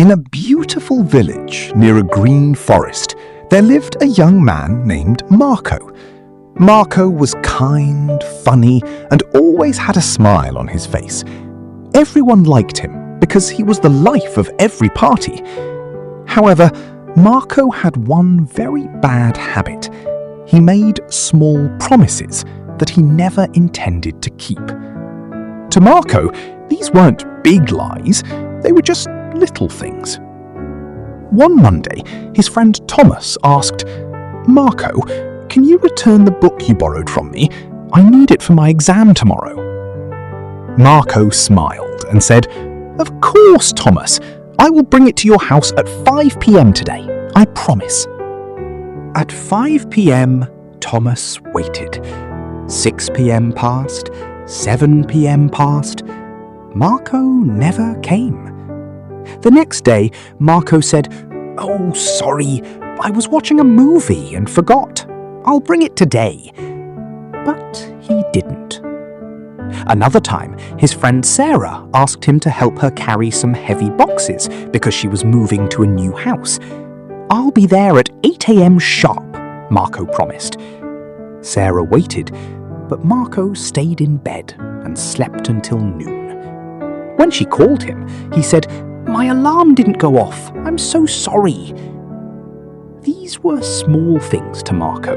In a beautiful village near a green forest, there lived a young man named Marco. Marco was kind, funny, and always had a smile on his face. Everyone liked him because he was the life of every party. However, Marco had one very bad habit. He made small promises that he never intended to keep. To Marco, these weren't big lies, they were just little things. One Monday, his friend Thomas asked, "Marco, can you return the book you borrowed from me? I need it for my exam tomorrow." Marco smiled and said, "Of course, Thomas. I will bring it to your house at 5 p.m. today. I promise." At 5 p.m., Thomas waited. 6 p.m. passed, 7 p.m. passed. Marco never came. The next day, Marco said, "Oh, sorry, I was watching a movie and forgot. I'll bring it today." But he didn't. Another time, his friend Sarah asked him to help her carry some heavy boxes because she was moving to a new house. "I'll be there at 8 a.m. sharp," Marco promised. Sarah waited, but Marco stayed in bed and slept until noon. When she called him, he said, "My alarm didn't go off. I'm so sorry." These were small things to Marco.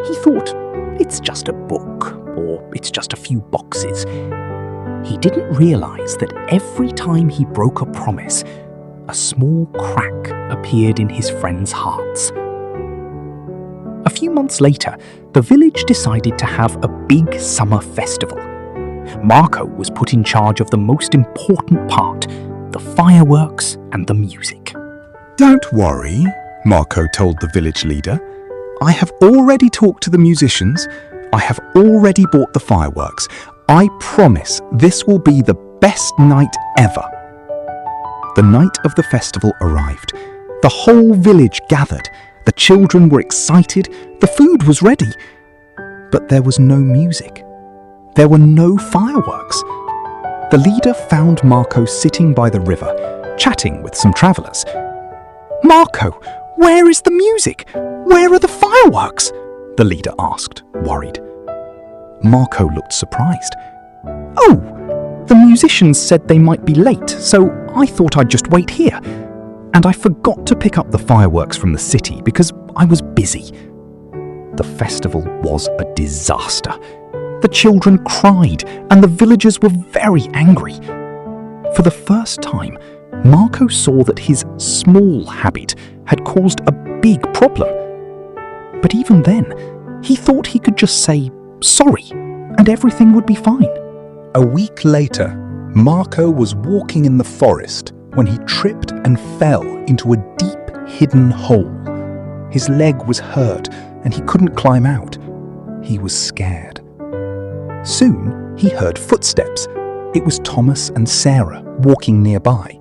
He thought, it's just a book, or it's just a few boxes. He didn't realize that every time he broke a promise, a small crack appeared in his friends' hearts. A few months later, the village decided to have a big summer festival. Marco was put in charge of the most important part, the fireworks and the music. "Don't worry," Marco told the village leader. "I have already talked to the musicians. I have already bought the fireworks. I promise this will be the best night ever." The night of the festival arrived. The whole village gathered. The children were excited. The food was ready. But there was no music. There were no fireworks. The leader found Marco sitting by the river, chatting with some travellers. "Marco, where is the music? Where are the fireworks?" the leader asked, worried. Marco looked surprised. "Oh, the musicians said they might be late, so I thought I'd just wait here. And I forgot to pick up the fireworks from the city because I was busy." The festival was a disaster. The children cried and the villagers were very angry. For the first time, Marco saw that his small habit had caused a big problem. But even then, he thought he could just say sorry and everything would be fine. A week later, Marco was walking in the forest when he tripped and fell into a deep hidden hole. His leg was hurt and he couldn't climb out. He was scared. Soon he heard footsteps. It was Thomas and Sarah walking nearby.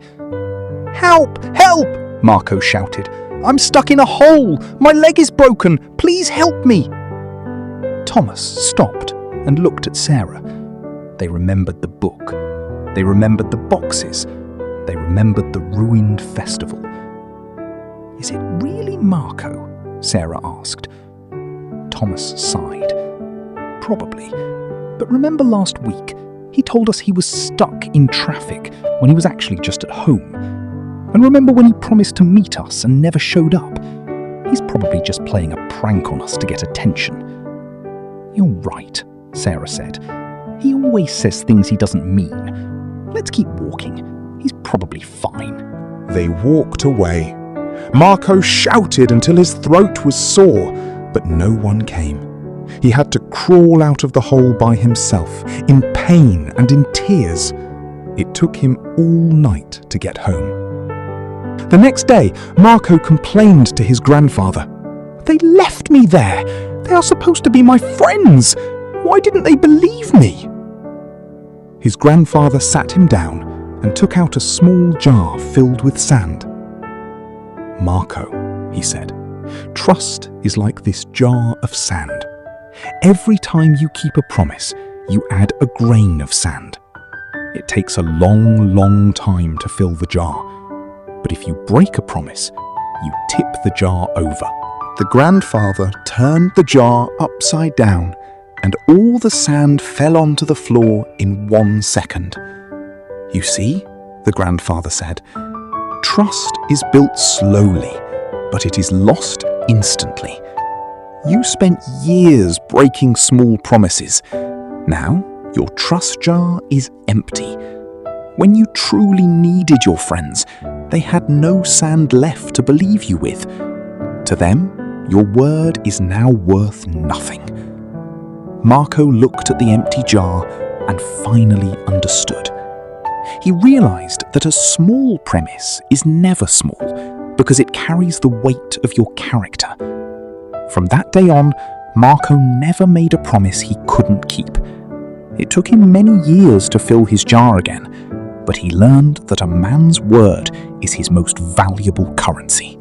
"Help! Help!" Marco shouted. "I'm stuck in a hole! My leg is broken! Please help me!" Thomas stopped and looked at Sarah. They remembered the book. They remembered the boxes. They remembered the ruined festival. "Is it really Marco?" Sarah asked. Thomas sighed. "Probably. But remember last week, he told us he was stuck in traffic when he was actually just at home. And remember when he promised to meet us and never showed up? He's probably just playing a prank on us to get attention." "You're right," Sarah said. "He always says things he doesn't mean. Let's keep walking. He's probably fine." They walked away. Marco shouted until his throat was sore, but no one came. He had to crawl out of the hole by himself, in pain and in tears. It took him all night to get home. The next day, Marco complained to his grandfather. "They left me there. They are supposed to be my friends. Why didn't they believe me?" His grandfather sat him down and took out a small jar filled with sand. "Marco," he said, "trust is like this jar of sand. Every time you keep a promise, you add a grain of sand. It takes a long, long time to fill the jar, But if you break a promise, you tip the jar over. The grandfather turned the jar upside down, and all the sand fell onto the floor in 1 second. You see, the grandfather said, trust is built slowly, but it is lost instantly. You spent years breaking small promises. Now, your trust jar is empty. When you truly needed your friends, they had no sand left to believe you with. To them, your word is now worth nothing. Marco looked at the empty jar and finally understood. He realized that a small premise is never small because it carries the weight of your character. From that day on, Marco never made a promise he couldn't keep. It took him many years to fill his jar again, but he learned that a man's word is his most valuable currency.